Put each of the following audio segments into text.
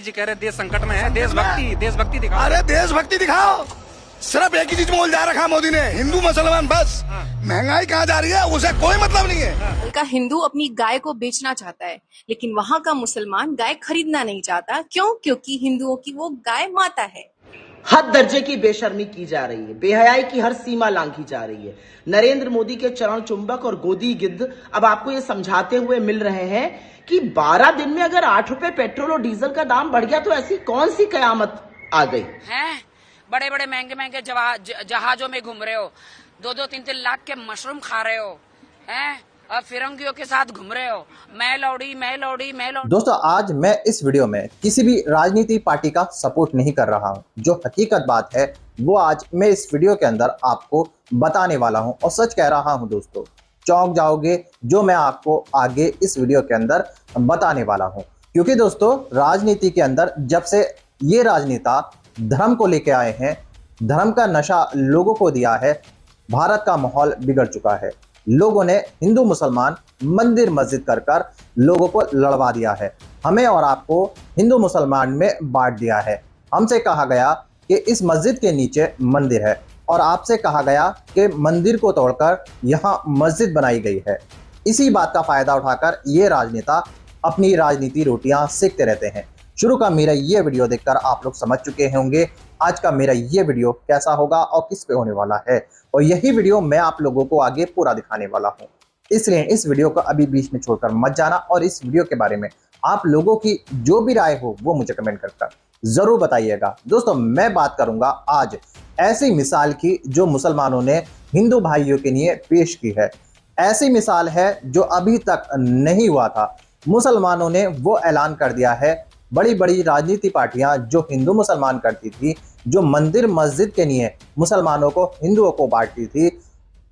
जी कह रहे देश संकट में है, देशभक्ति दिखाओ। अरे देशभक्ति दिखाओ। सिर्फ एक ही चीज बोल जा रखा मोदी ने, हिंदू मुसलमान बस। महंगाई कहाँ जा रही है उसे कोई मतलब नहीं है। का हिंदू अपनी गाय को बेचना चाहता है, लेकिन वहाँ का मुसलमान गाय खरीदना नहीं चाहता। क्यों? क्योंकि हिंदुओं की वो गाय माता है। हद दर्जे की बेशर्मी की जा रही है, बेहयाई की हर सीमा लांघी जा रही है। नरेंद्र मोदी के चरण चुंबक और गोदी गिद्ध अब आपको ये समझाते हुए मिल रहे हैं कि 12 दिन में अगर 8 रुपए पेट्रोल और डीजल का दाम बढ़ गया तो ऐसी कौन सी कयामत आ गई है। बड़े बड़े महंगे जहाजों में घूम रहे हो, 2-2, 3-3 लाख के मशरूम खा रहे हो, हैं, और फिरंगियों के साथ घूम रहे हो। मैं लौड़ी। दोस्तों, आज मैं इस वीडियो में किसी भी राजनीतिक पार्टी का सपोर्ट नहीं कर रहा हूं। जो हकीकत बात है वो आज मैं इस वीडियो के अंदर आपको बताने वाला हूं, और सच कह रहा हूं दोस्तों, चौंक जाओगे जो मैं आपको आगे इस वीडियो के अंदर बताने वाला हूं। क्योंकि दोस्तों, राजनीति के अंदर जब से ये राजनेता धर्म को लेके आए हैं, धर्म का नशा लोगों को दिया है, भारत का माहौल बिगड़ चुका है। लोगों ने हिंदू मुसलमान मंदिर मस्जिद कर लोगों को लड़वा दिया है। हमें और आपको हिंदू मुसलमान में बांट दिया है। हमसे कहा गया कि इस मस्जिद के नीचे मंदिर है, और आपसे कहा गया कि मंदिर को तोड़कर यहाँ मस्जिद बनाई गई है। इसी बात का फायदा उठाकर ये राजनेता अपनी राजनीति रोटियां सेकते रहते हैं। शुरू का मेरा ये वीडियो देखकर आप लोग समझ चुके होंगे आज का मेरा ये वीडियो कैसा होगा और किस पे होने वाला है, और यही वीडियो मैं आप लोगों को आगे पूरा दिखाने वाला हूं। इसलिए इस वीडियो को अभी बीच में छोड़कर मत जाना, और इस वीडियो के बारे में आप लोगों की जो भी राय हो वो मुझे कमेंट कर जरूर बताइएगा। दोस्तों, मैं बात करूंगा आज ऐसी मिसाल की जो मुसलमानों ने हिंदू भाइयों के लिए पेश की है। ऐसी मिसाल है जो अभी तक नहीं हुआ था। मुसलमानों ने वो ऐलान कर दिया है। बड़ी बड़ी राजनीतिक पार्टियां जो हिंदू मुसलमान करती थी, जो मंदिर मस्जिद के लिए मुसलमानों को हिंदुओं को बांटती थी,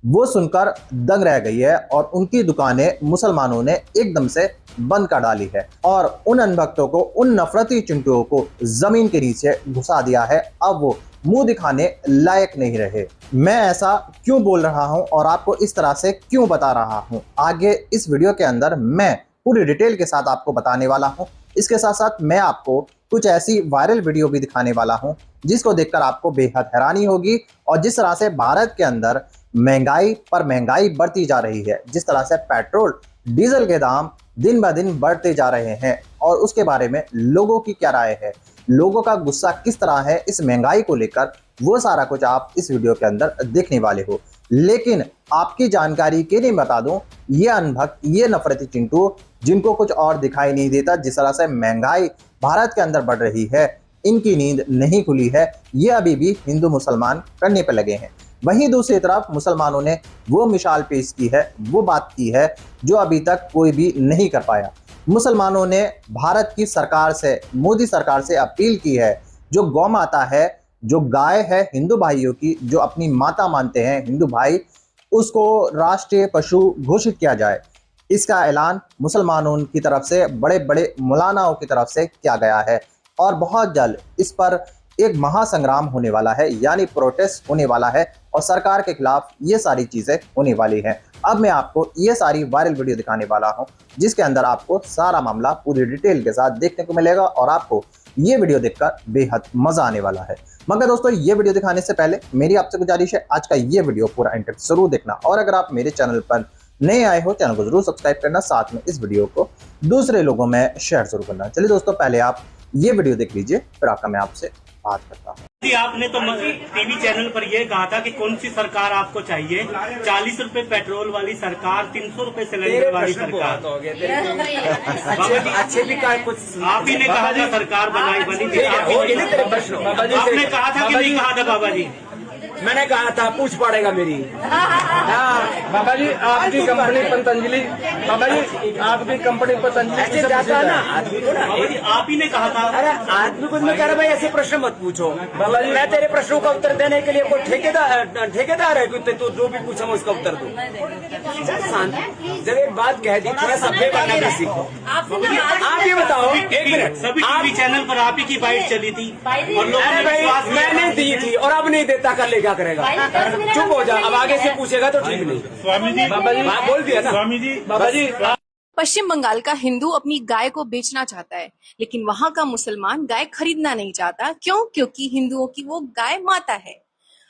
वो सुनकर दंग रह गई है, और उनकी दुकानें मुसलमानों ने एकदम से बंद कर डाली है, और उन अनभक्तों को, उन नफरती चिंटुओं को जमीन के नीचे घुसा दिया है। अब वो मुंह दिखाने लायक नहीं रहे। मैं ऐसा क्यों बोल रहा हूं और आपको इस तरह से क्यों बता रहा हूं, आगे इस वीडियो के अंदर मैं पूरी डिटेल के साथ आपको बताने वाला हूं। इसके साथ साथ मैं आपको कुछ ऐसी वायरल वीडियो भी दिखाने वाला हूं जिसको देखकर आपको बेहद हैरानी होगी, और जिस तरह से भारत के अंदर महंगाई पर महंगाई बढ़ती जा रही है, जिस तरह से पेट्रोल डीजल के दाम दिन ब दिन बढ़ते जा रहे हैं, और उसके बारे में लोगों की क्या राय है, लोगों का गुस्सा किस तरह है इस महंगाई को लेकर, वो सारा कुछ आप इस वीडियो के अंदर देखने वाले हो। लेकिन आपकी जानकारी के लिए बता दूं, ये अनभक्त, ये नफरती चिंटू जिनको कुछ और दिखाई नहीं देता, जिस तरह से महंगाई भारत के अंदर बढ़ रही है, इनकी नींद नहीं खुली है। ये अभी भी हिंदू मुसलमान करने पर लगे हैं। वहीं दूसरी तरफ मुसलमानों ने वो मिसाल पेश की है, वो बात की है जो अभी तक कोई भी नहीं कर पाया। मुसलमानों ने भारत की सरकार से, मोदी सरकार से अपील की है, जो गौ माता है, जो गाय है हिंदू भाइयों की, जो अपनी माता मानते हैं हिंदू भाई, उसको राष्ट्रीय पशु घोषित किया जाए। इसका ऐलान मुसलमानों की तरफ से, बड़े बड़े मौलानाओं की तरफ से किया गया है, और बहुत जल्द इस पर एक महासंग्राम होने वाला है, यानी प्रोटेस्ट होने वाला है, और सरकार के खिलाफ ये सारी चीजें होने वाली हैं। अब मैं आपको ये सारी वायरल वीडियो दिखाने वाला हूं, जिसके अंदर आपको सारा मामला पूरी डिटेल के साथ देखने को मिलेगा, और आपको ये वीडियो देखकर बेहद मजा आने वाला है। मगर दोस्तों, ये वीडियो दिखाने से पहले मेरी आपसे गुजारिश है, आज का ये वीडियो पूरा एंड तक जरूर देखना, और अगर आप मेरे चैनल पर नए आए हो, चैनल को जरूर सब्सक्राइब करना, साथ में इस वीडियो को दूसरे लोगों में शेयर जरूर करना। चलिए दोस्तों, पहले आप ये वीडियो देख लीजिए, फिर आपका मैं आपसे बात करता हूँ। जी, आपने तो टीवी चैनल पर यह कहा था कि कौन सी सरकार आपको चाहिए, 40 रुपए पेट्रोल वाली सरकार, 300 रुपए सिलेंडर वाली सरकार। अच्छे भी कुछ आप ही ने कहा था सरकार बनी थी, आपने कहा था कि नहीं कहा था बाबा जी? मैंने कहा था पूछ पड़ेगा मेरी। बाबा जी, आपकी कंपनी पतंजलि, बाबा जी आपकी कंपनी पतंजलि ऐसे जाता है ना आदमी को ना, आप ही ने कहा था। अरे आदमी को मैं कह रहा भाई ऐसे प्रश्न मत पूछो बाबा जी, मैं तेरे प्रश्नों का उत्तर देने के लिए कोई ठेकेदार है कि तो जो भी पूछा मैं उसका उत्तर दूं। जब एक बात कह दी, थोड़ा सभ्य बनना भी सीखो। आप ये बताओ, एक मिनट, सभी टीवी चैनल पर आप ही की बाइट चली थी, और लोगों ने मैंने दी थी और अब नहीं देता, कर ले क्या करेगा? चुप हो जा, अब आगे से पूछेगा तो ठीक नहीं। स्वामी जी, बाबा जी बोल दिया ना। स्वामी जी, बाबा जी पश्चिम बंगाल का हिंदू अपनी गाय को बेचना चाहता है, लेकिन वहां का मुसलमान गाय खरीदना नहीं चाहता। क्यों? क्योंकि हिंदुओं की वो गाय माता है।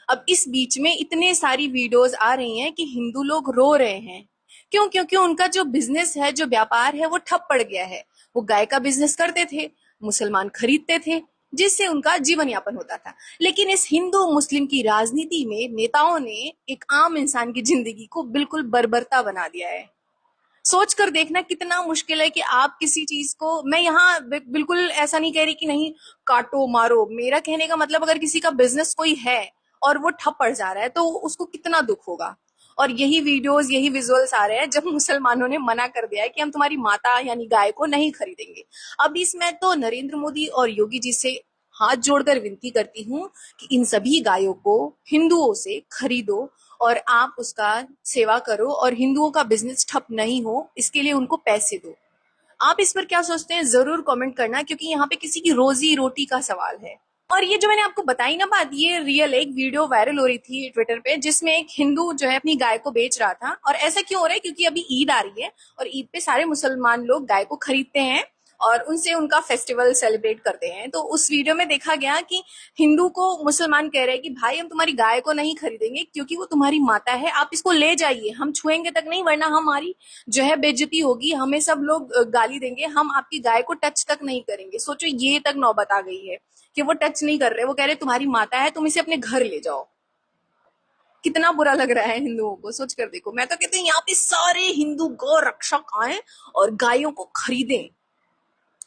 अब इस बीच में इतने सारी वीडियोस आ रही हैं कि हिंदू लोग रो रहे हैं। क्यों? क्योंकि उनका जो बिजनेस है, जो व्यापार है, वो ठप पड़ गया है। वो गाय का बिजनेस करते थे, मुसलमान खरीदते थे, जिससे उनका जीवन यापन होता था। लेकिन इस हिंदू मुस्लिम की राजनीति में नेताओं ने एक आम इंसान की जिंदगी को बिल्कुल बर्बरता बना दिया है। सोच कर देखना कितना मुश्किल है कि आप किसी चीज को, मैं यहाँ बिल्कुल ऐसा नहीं कह रही कि नहीं काटो मारो, मेरा कहने का मतलब अगर किसी का बिजनेस कोई है और वो ठप पड़ जा रहा है तो उसको कितना दुख होगा। और यही वीडियोस, यही विजुअल्स आ रहे हैं जब मुसलमानों ने मना कर दिया है कि हम तुम्हारी माता यानी गाय को नहीं खरीदेंगे। अब इसमें तो नरेंद्र मोदी और योगी जी से हाथ जोड़कर विनती करती हूँ कि इन सभी गायों को हिंदुओं से खरीदो और आप उसका सेवा करो और हिंदुओं का बिजनेस ठप नहीं हो, इसके लिए उनको पैसे दो। आप इस पर क्या सोचते हैं जरूर कमेंट करना, क्योंकि यहाँ पे किसी की रोजी रोटी का सवाल है। और ये जो मैंने आपको बताई ना बात, ये रियल एक वीडियो वायरल हो रही थी ट्विटर पे, जिसमें एक हिंदू जो है अपनी गाय को बेच रहा था। और ऐसा क्यों हो रहा है? क्योंकि अभी ईद आ रही है और ईद पे सारे मुसलमान लोग गाय को खरीदते हैं और उनसे उनका फेस्टिवल सेलिब्रेट करते हैं। तो उस वीडियो में देखा गया कि हिंदू को मुसलमान कह रहे हैं कि भाई हम तुम्हारी गाय को नहीं खरीदेंगे क्योंकि वो तुम्हारी माता है, आप इसको ले जाइए, हम छुएंगे तक नहीं वरना हमारी जो है बेइज्जती होगी, हमें सब लोग गाली देंगे, हम आपकी गाय को टच तक नहीं करेंगे। सोचो ये तक नौबत आ गई है कि वो टच नहीं कर रहे, वो कह रहे तुम्हारी माता है, तुम इसे अपने घर ले जाओ। कितना बुरा लग रहा है हिंदुओं को, सोच कर देखो। मैं तो कहती हूँ यहाँ पे सारे हिंदू गौ रक्षक आए और गायों को खरीदें।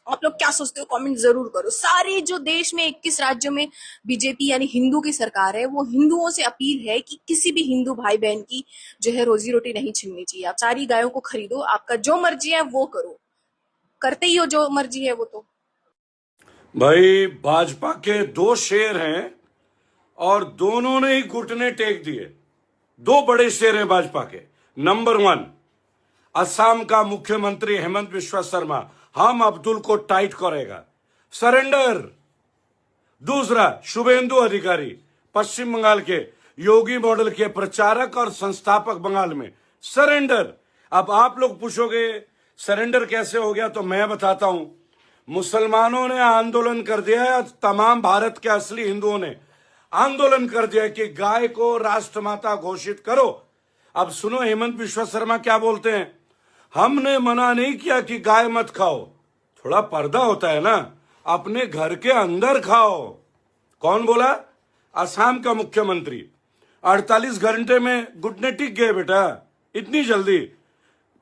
आप लोग क्या सोचते हो कमेंट जरूर करो। सारे जो देश में 21 राज्यों में बीजेपी यानी हिंदू की सरकार है, वो हिंदुओं से अपील है कि किसी भी हिंदू भाई बहन की जो है रोजी रोटी नहीं छीननी चाहिए। आप सारी गायों को खरीदो, आपका जो मर्जी है वो करो, करते ही हो जो मर्जी है वो। तो भाई भाजपा के दो शेर हैं और दोनों ने ही घुटने टेक दिए। दो बड़े शेर हैं भाजपा के। नंबर 1 असम का मुख्यमंत्री हेमंत बिस्वा शर्मा, हम अब्दुल को टाइट करेगा, सरेंडर। दूसरा शुभेंदु अधिकारी, पश्चिम बंगाल के योगी मॉडल के प्रचारक और संस्थापक बंगाल में, सरेंडर। अब आप लोग पूछोगे सरेंडर कैसे हो गया, तो मैं बताता हूं। मुसलमानों ने आंदोलन कर दिया है, तमाम भारत के असली हिंदुओं ने आंदोलन कर दिया कि गाय को राष्ट्रमाता घोषित करो। अब सुनो हेमंत बिस्वा शर्मा क्या बोलते हैं, हमने मना नहीं किया कि गाय मत खाओ, थोड़ा पर्दा होता है ना, अपने घर के अंदर खाओ। कौन बोला? असम का मुख्यमंत्री। 48 घंटे में घुटने टिक गए बेटा, इतनी जल्दी।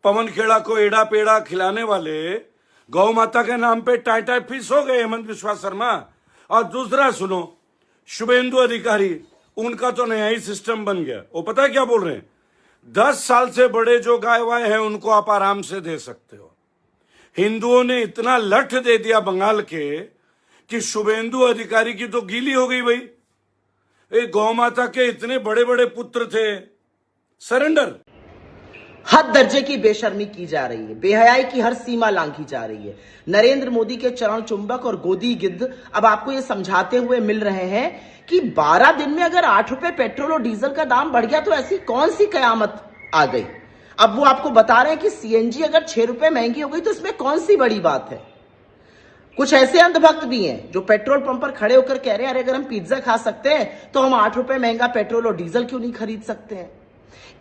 पवन खेड़ा को एड़ा पेड़ा खिलाने वाले गौ माता के नाम पे टाई फिस हो गए हेमंत बिस्वा शर्मा। और दूसरा सुनो, शुभेंदु अधिकारी, उनका तो नया ही सिस्टम बन गया। वो पता है क्या बोल रहे हैं, 10 साल से बड़े जो गाय वाय हैं उनको आप आराम से दे सकते हो। हिंदुओं ने इतना लठ दे दिया बंगाल के कि शुभेंदु अधिकारी की तो गीली हो गई भाई। एक गौ माता के इतने बड़े बड़े पुत्र थे, सरेंडर। हद दर्जे की बेशर्मी की जा रही है, बेहयाई की हर सीमा लांघी जा रही है। नरेंद्र मोदी के चरण चुंबक और गोदी गिद्ध अब आपको ये समझाते हुए मिल रहे हैं कि 12 दिन में अगर 8 रुपए पेट्रोल और डीजल का दाम बढ़ गया तो ऐसी कौन सी कयामत आ गई। अब वो आपको बता रहे हैं कि सीएनजी अगर 6 रुपए महंगी हो गई तो इसमें कौन सी बड़ी बात है। कुछ ऐसे अंधभक्त भी हैं जो पेट्रोल पंप पर खड़े होकर कह रहे हैं, अरे अगर हम पिज्जा खा सकते हैं तो हम 8 रुपए महंगा पेट्रोल और डीजल क्यों नहीं खरीद सकते हैं।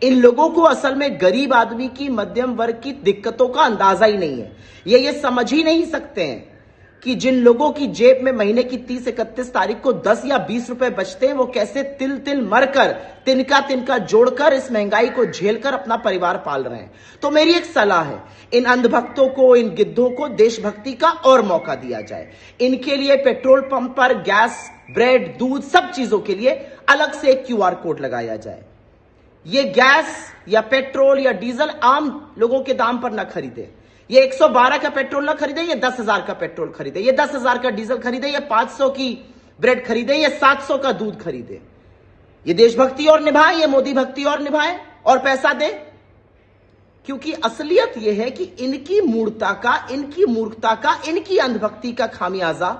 इन लोगों को असल में गरीब आदमी की, मध्यम वर्ग की दिक्कतों का अंदाजा ही नहीं है। ये समझ ही नहीं सकते हैं कि जिन लोगों की जेब में महीने की 30-31 तारीख को 10 या 20 रुपए बचते हैं, वो कैसे तिल तिल मरकर, तिनका तिनका जोड़कर इस महंगाई को झेलकर अपना परिवार पाल रहे हैं। तो मेरी एक सलाह है, इन अंधभक्तों को, इन गिद्धों को देशभक्ति का और मौका दिया जाए। इनके लिए पेट्रोल पंप पर गैस, ब्रेड, दूध, सब चीजों के लिए अलग से एक QR कोड लगाया जाए। ये गैस या पेट्रोल या डीजल आम लोगों के दाम पर ना खरीदे। ये 112 का पेट्रोल ना खरीदे, ये 10,000 का पेट्रोल खरीदे, ये 10,000 का डीजल खरीदे, ये 500 की ब्रेड खरीदे, ये 700 का दूध खरीदे। ये देशभक्ति और निभाए, ये मोदी भक्ति और निभाए और पैसा दे। क्योंकि असलियत यह है कि इनकी मूर्खता का, इनकी मूर्खता का, इनकी अंधभक्ति का खामियाजा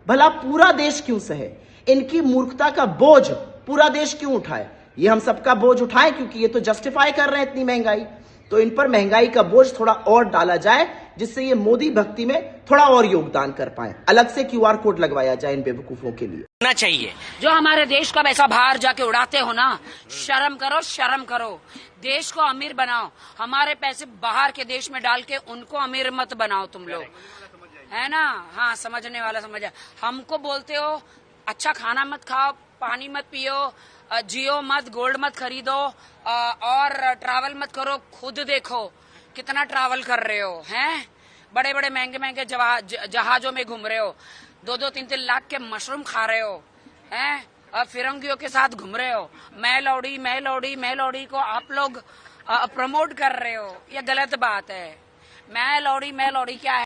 भला पूरा देश क्यों सहे। इनकी मूर्खता का बोझ पूरा देश क्यों उठाए। ये हम सबका बोझ उठाएं क्योंकि ये तो जस्टिफाई कर रहे हैं इतनी महंगाई। तो इन पर महंगाई का बोझ थोड़ा और डाला जाए, जिससे ये मोदी भक्ति में थोड़ा और योगदान कर पाए। अलग से QR कोड लगवाया जाए इन बेवकूफों के लिए। होना चाहिए जो हमारे देश का पैसा बाहर जाके उड़ाते हो ना, शर्म करो, शर्म करो। देश को अमीर बनाओ, हमारे पैसे बाहर के देश में डाल के उनको अमीर मत बनाओ तुम लोग, है ना। हाँ, समझने वाला समझ। हमको बोलते हो अच्छा खाना मत खाओ, पानी मत पियो, जियो मत, गोल्ड मत खरीदो, और ट्रैवल मत करो। खुद देखो कितना ट्रैवल कर रहे हो, हैं। बड़े बड़े महंगे महंगे जहाजों में घूम रहे हो, 2-3 लाख के मशरूम खा रहे हो, हैं, और फिरंगियों के साथ घूम रहे हो। मैं लौड़ी को आप लोग प्रमोट कर रहे हो, ये गलत बात है। मैं लौड़ी क्या है?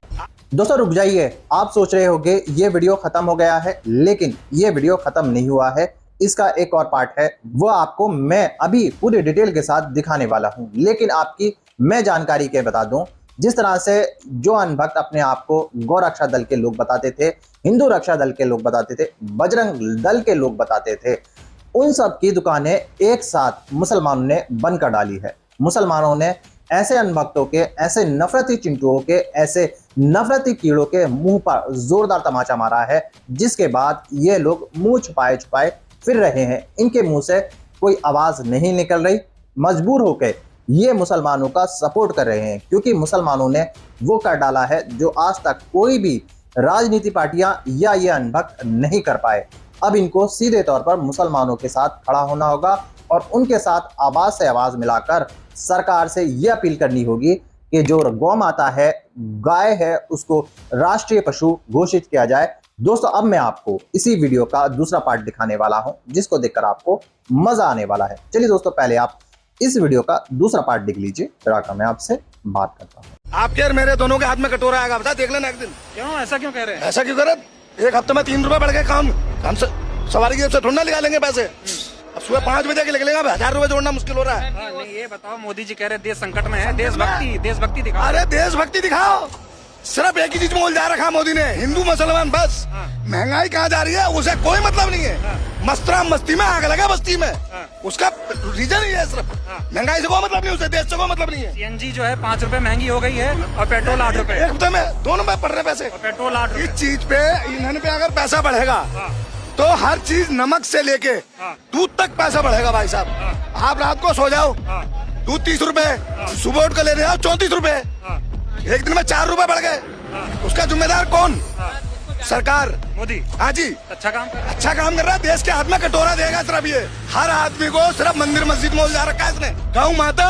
दोस्तों रुक जाइए, आप सोच रहे होंगे ये वीडियो खत्म हो गया है, लेकिन ये वीडियो खत्म नहीं हुआ है। इसका एक और पार्ट है, वो आपको मैं अभी पूरी डिटेल के साथ दिखाने वाला हूं। लेकिन आपकी मैं जानकारी के बता दूं, जिस तरह से जो अनभक्त अपने आप को गौ रक्षा दल के लोग बताते थे, हिंदू रक्षा दल के लोग बताते थे, बजरंग दल के लोग बताते थे, उन सब की दुकानें एक साथ मुसलमानों ने बंद कर डाली है। मुसलमानों ने ऐसे अनभक्तों के, ऐसे नफरती चिंटुओं के, ऐसे नफरती कीड़ों के मुंह पर जोरदार तमाचा मारा है, जिसके बाद ये लोग मुंह छुपाए छुपाए फिर रहे हैं। इनके मुंह से कोई आवाज नहीं निकल रही, मजबूर होकर ये मुसलमानों का सपोर्ट कर रहे हैं, क्योंकि मुसलमानों ने वो कर डाला है जो आज तक कोई भी राजनीति पार्टियां या ये अनभक्त नहीं कर पाए। अब इनको सीधे तौर पर मुसलमानों के साथ खड़ा होना होगा और उनके साथ आवाज से आवाज मिलाकर सरकार से यह अपील करनी होगी कि जो गौ माता है, गाय है, उसको राष्ट्रीय पशु घोषित किया जाए। दोस्तों अब मैं आपको इसी वीडियो का दूसरा पार्ट दिखाने वाला हूं, जिसको देखकर आपको मजा आने वाला है। चलिए दोस्तों, पहले आप इस वीडियो का दूसरा पार्ट देख लीजिए, फिर आकर मैं आपसे बात करता हूं। आपके और मेरे दोनों के हाथ में कटोरा आएगा, बता देख लेना एक दिन। क्यों ऐसा क्यों कह रहे हैं? ऐसा क्यों करे? एक हफ्ते में 3 रुपए बढ़ गए काम। हम सवारी की थोड़ा ना निकालेंगे पैसे। अब सुबह 5 बजे के निकलेगा, 1000 रुपए जोड़ना मुश्किल हो रहा है। नहीं, ये बताओ, मोदी जी कह रहे देश संकट में है, देशभक्ति दिखाओ। अरे देशभक्ति दिखाओ, सिर्फ एक ही चीज में उलझा रखा मोदी ने, हिंदू मुसलमान बस। महंगाई कहाँ जा रही है उसे कोई मतलब नहीं है। मस्तरा मस्ती में आग लगा बस्ती में, उसका रीजन ही है सिर्फ। महंगाई से कोई मतलब नहीं, उसे देश से कोई मतलब नहीं है। CNG जो है 5 रुपए महंगी हो गई है और पेट्रोल 8 रुपए। एक हफ्ते में 2 नंबर पड़ रहे पैसे, पेट्रोल 8 रुपए। इस चीज पे, ईंधन पे अगर पैसा बढ़ेगा तो हर चीज, नमक से लेके दूध तक पैसा बढ़ेगा भाई साहब। आप रात को सो जाओ, दूध 30 रुपए, सुबह उठ कर ले रहे हो 34 रुपए, एक दिन में 4 रुपए बढ़ गए। उसका जिम्मेदार कौन? सरकार, मोदी। हाँ जी, अच्छा काम कर रहा है। देश के हाथ में कटोरा देगा सिर्फ ये। हर आदमी को सिर्फ मंदिर मस्जिद में उलझा रखा है इसने। गौ माता,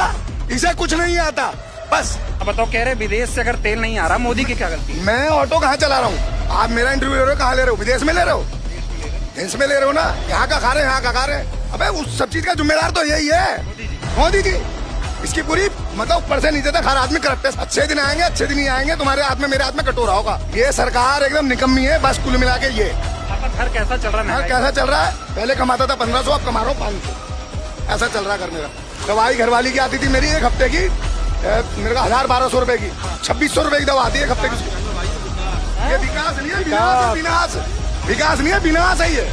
इसे कुछ नहीं आता बस। अब बताओ, कह रहे विदेश से अगर तेल नहीं आ रहा, मोदी की क्या गलती? मैं ऑटो कहाँ चला रहा हूँ? आप मेरा इंटरव्यू ले रहे हो, कहाँ ले रहे हो? विदेश में ले रहे हो? देश में ले रहे हो ना, यहाँ का खा रहे हैं, यहाँ का खा रहे हैं। अबे उस सब चीज का जिम्मेदार तो यही है, मोदी जी। इसकी पूरी मतलब ऊपर से नीचे तक हर आदमी करप्ट है। अच्छे दिन आएंगे, अच्छे दिन ही आएंगे, तुम्हारे हाथ में मेरे हाथ में कटोरा होगा। ये सरकार एकदम निकम्मी है बस, कुल मिला के। ये आपका घर कैसा चल रहा है? घर कैसा चल रहा है? पहले कमाता था 1500, अब कमा रहा हूँ 500। ऐसा चल रहा है घर मेरा। दवाई घरवाली की आती थी मेरी एक हफ्ते की, मेरे को 1000-1200 रुपए की, 2600 रुपए की दवा आती है एक हफ्ते की। ये विकास नहीं है, विकास नहीं है, विनाश है ये।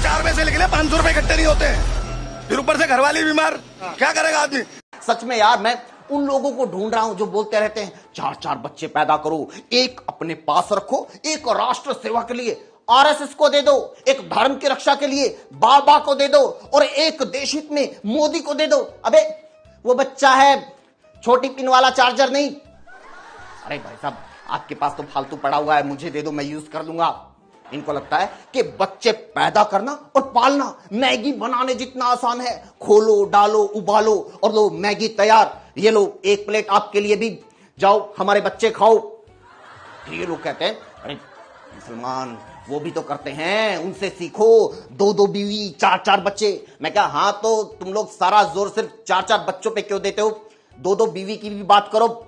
4 पैसे निकले, 500 रुपए इकट्ठे नहीं होते हैं, फिर ऊपर से घरवाली बीमार, क्या करेगा आदमी? सच में यार, मैं उन लोगों को ढूंढ रहा हूं जो बोलते रहते हैं 4-4 बच्चे पैदा करो, एक अपने पास रखो, एक राष्ट्र सेवा के लिए आरएसएस को दे दो, एक धर्म की रक्षा के लिए बाबा को दे दो, और एक देश हित में मोदी को दे दो। अबे वो बच्चा है, छोटी पिन वाला चार्जर नहीं। अरे भाई साहब, आपके पास तो फालतू पड़ा हुआ है, मुझे दे दो, मैं यूज कर लूंगा। इनको लगता है कि बच्चे पैदा करना और पालना मैगी बनाने जितना आसान है। खोलो, डालो, उबालो और लो मैगी तैयार। ये लो, एक प्लेट आपके लिए भी, जाओ हमारे बच्चे खाओ। ये लोग कहते हैं अरे मुसलमान वो भी तो करते हैं, उनसे सीखो, 2-2 बीवी, 4-4 बच्चे। मैं क्या, हाँ तो तुम लोग सारा जोर सिर्फ 4-4 बच्चों पे क्यों देते हो? 2-2 बीवी की भी बात करो।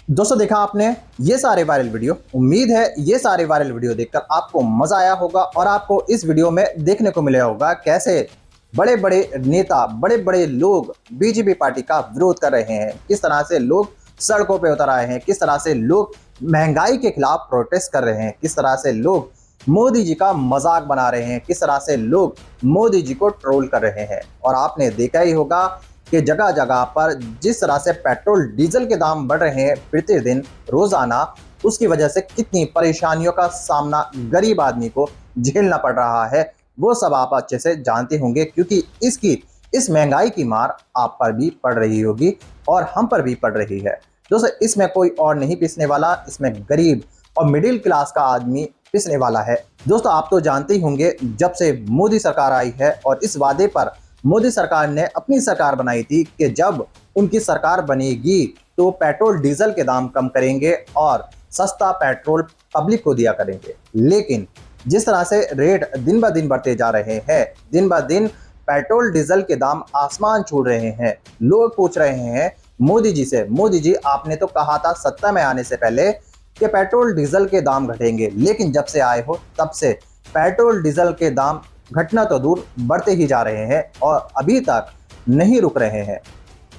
दोस्तों देखा आपने ये सारे वायरल वीडियो। उम्मीद है ये सारे वायरल वीडियो देखकर आपको मजा आया होगा और आपको इस वीडियो में देखने को मिला होगा कैसे बड़े बड़े नेता, बड़े बड़े लोग बीजेपी पार्टी का विरोध कर रहे हैं, किस तरह से लोग सड़कों पे उतर आए हैं, किस तरह से लोग महंगाई के खिलाफ प्रोटेस्ट कर रहे हैं, किस तरह से लोग मोदी जी का मजाक बना रहे हैं, किस तरह से लोग मोदी जी को ट्रोल कर रहे हैं। और आपने देखा ही होगा कि जगह जगह पर जिस तरह से पेट्रोल डीजल के दाम बढ़ रहे हैं प्रतिदिन रोजाना, उसकी वजह से कितनी परेशानियों का सामना गरीब आदमी को झेलना पड़ रहा है, वो सब आप अच्छे से जानते होंगे, क्योंकि इस महंगाई की मार आप पर भी पड़ रही होगी और हम पर भी पड़ रही है। दोस्तों, इसमें कोई और नहीं पिसने वाला, इसमें गरीब और मिडिल क्लास का आदमी पिसने वाला है। दोस्तों, आप तो जानते ही होंगे, जब से मोदी सरकार आई है और इस वादे पर मोदी सरकार ने अपनी सरकार बनाई थी कि जब उनकी सरकार बनेगी तो पेट्रोल डीजल के दाम कम करेंगे और सस्ता पेट्रोल पब्लिक को दिया करेंगे। लेकिन जिस तरह से रेट दिन ब दिन बढ़ते जा रहे हैं, दिन ब दिन पेट्रोल डीजल के दाम आसमान छू रहे हैं। लोग पूछ रहे हैं मोदी जी से, मोदी जी आपने तो कहा था सत्ता में आने से पहले कि पेट्रोल डीजल के दाम घटेंगे, लेकिन जब से आए हो तब से पेट्रोल डीजल के दाम घटना तो दूर बढ़ते ही जा रहे हैं और अभी तक नहीं रुक रहे हैं।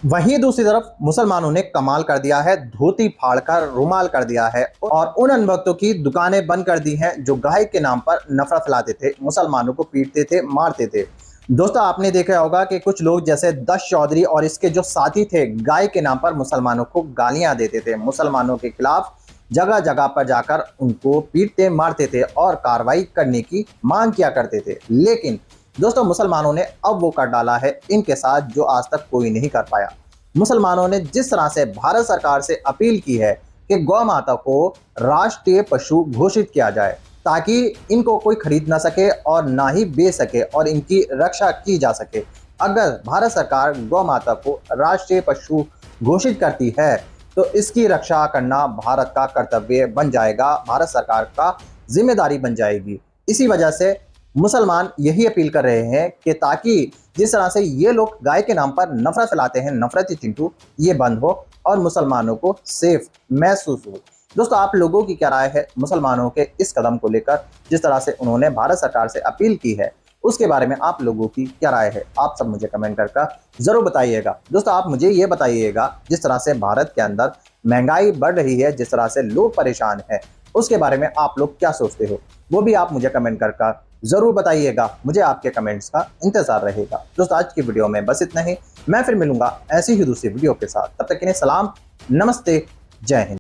वहीं दूसरी तरफ मुसलमानों ने कमाल कर दिया है, धोती फाड़कर रुमाल कर दिया है और उन अनभक्तों की दुकानें बंद कर दी हैं जो गाय के नाम पर नफरत फैलाते थे, मुसलमानों को पीटते थे, मारते थे। दोस्तों, आपने देखा होगा कि कुछ लोग जैसे दश चौधरी और इसके जो साथी थे, गाय के नाम पर मुसलमानों को गालियां देते थे, मुसलमानों के खिलाफ जगह जगह पर जाकर उनको पीटते मारते थे और कार्रवाई करने की मांग किया करते थे। लेकिन दोस्तों, मुसलमानों ने अब वो कर डाला है इनके साथ जो आज तक कोई नहीं कर पाया। मुसलमानों ने जिस तरह से भारत सरकार से अपील की है कि गौ माता को राष्ट्रीय पशु घोषित किया जाए ताकि इनको कोई खरीद ना सके और ना ही बेच सके और इनकी रक्षा की जा सके। अगर भारत सरकार गौ माता को राष्ट्रीय पशु घोषित करती है तो इसकी रक्षा करना भारत का कर्तव्य बन जाएगा, भारत सरकार का जिम्मेदारी बन जाएगी। इसी वजह से मुसलमान यही अपील कर रहे हैं कि ताकि जिस तरह से ये लोग गाय के नाम पर नफरत फैलाते हैं, नफरती चिंटू, ये बंद हो और मुसलमानों को सेफ महसूस हो। दोस्तों, आप लोगों की क्या राय है मुसलमानों के इस कदम को लेकर, जिस तरह से उन्होंने भारत सरकार से अपील की है, उसके बारे में आप लोगों की क्या राय है? आप सब मुझे कमेंट करके जरूर बताइएगा। दोस्तों, आप मुझे ये बताइएगा, जिस तरह से भारत के अंदर महंगाई बढ़ रही है, जिस तरह से लोग परेशान हैं, उसके बारे में आप लोग क्या सोचते हो, वो भी आप मुझे कमेंट करके जरूर बताइएगा। मुझे आपके कमेंट्स का इंतजार रहेगा। दोस्तों, आज की वीडियो में बस इतना ही। मैं फिर मिलूंगा ऐसी ही दूसरी वीडियो के साथ। तब तक के लिए सलाम, नमस्ते, जय हिंद।